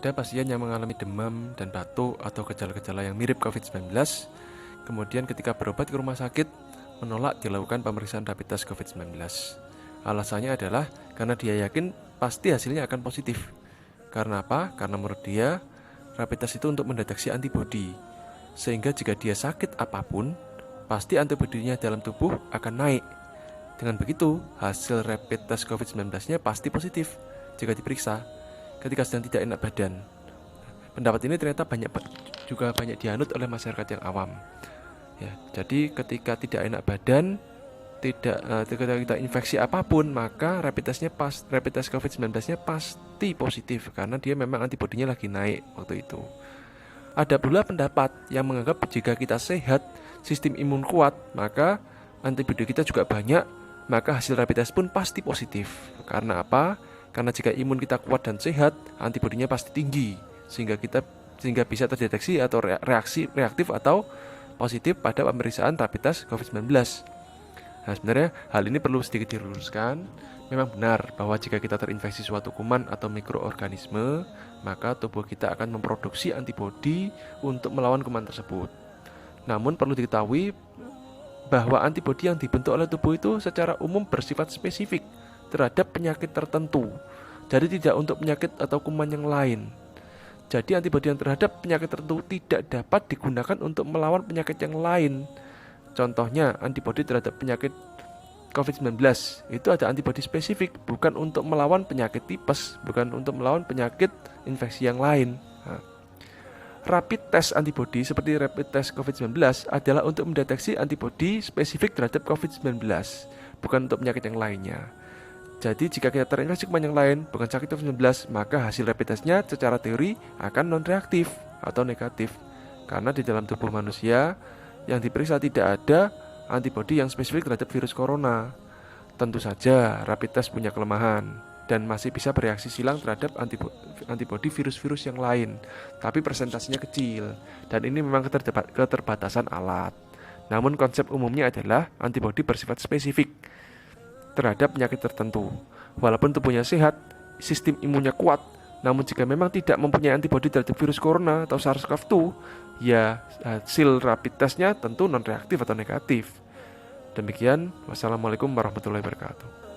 Ada pasien yang mengalami demam dan batuk atau gejala-gejala yang mirip COVID-19, kemudian ketika berobat ke rumah sakit, menolak dilakukan pemeriksaan rapid test COVID-19. Alasannya adalah karena dia yakin pasti hasilnya akan positif. Karena apa? Karena menurut dia, rapid test itu untuk mendeteksi antibodi. Sehingga jika dia sakit apapun, pasti antibodinya dalam tubuh akan naik. Dengan begitu, hasil rapid test COVID-19-nya pasti positif jika diperiksa ketika sedang tidak enak badan. Pendapat ini ternyata juga banyak dianut oleh masyarakat yang awam. Ya, jadi ketika tidak enak badan, ketika kita infeksi apapun, maka rapid test COVID-19-nya pasti positif karena dia memang antibodinya lagi naik waktu itu. Ada pula pendapat yang menganggap jika kita sehat, sistem imun kuat, maka antibodi kita juga banyak, maka hasil rapid test pun pasti positif. Karena apa? Karena jika imun kita kuat dan sehat, antibodinya pasti tinggi, sehingga bisa terdeteksi atau reaktif atau positif pada pemeriksaan rapid test COVID-19. Nah, sebenarnya hal ini perlu sedikit diluruskan. Memang benar bahwa jika kita terinfeksi suatu kuman atau mikroorganisme, maka tubuh kita akan memproduksi antibodi untuk melawan kuman tersebut. Namun perlu diketahui bahwa antibodi yang dibentuk oleh tubuh itu secara umum bersifat spesifik terhadap penyakit tertentu. Jadi tidak untuk penyakit atau kuman yang lain. Jadi antibodi yang terhadap penyakit tertentu tidak dapat digunakan untuk melawan penyakit yang lain. Contohnya antibodi terhadap penyakit COVID-19 itu ada antibodi spesifik, bukan untuk melawan penyakit tipes, bukan untuk melawan penyakit infeksi yang lain. Rapid test antibodi seperti rapid test COVID-19 adalah untuk mendeteksi antibodi spesifik terhadap COVID-19, bukan untuk penyakit yang lainnya. Jadi jika kita terinfeksi kuman yang lain, bukan sakit COVID-19, maka hasil rapid testnya secara teori akan non-reaktif atau negatif. Karena di dalam tubuh manusia yang diperiksa tidak ada antibodi yang spesifik terhadap virus corona. Tentu saja rapid test punya kelemahan dan masih bisa bereaksi silang terhadap antibodi virus-virus yang lain, tapi persentasenya kecil dan ini memang keterbatasan alat. Namun konsep umumnya adalah antibodi bersifat spesifik terhadap penyakit tertentu. Walaupun tubuhnya sehat, sistem imunnya kuat, namun jika memang tidak mempunyai antibodi terhadap virus corona atau SARS-CoV-2, ya hasil rapid testnya tentu non-reaktif atau negatif. Demikian, wassalamualaikum warahmatullahi wabarakatuh.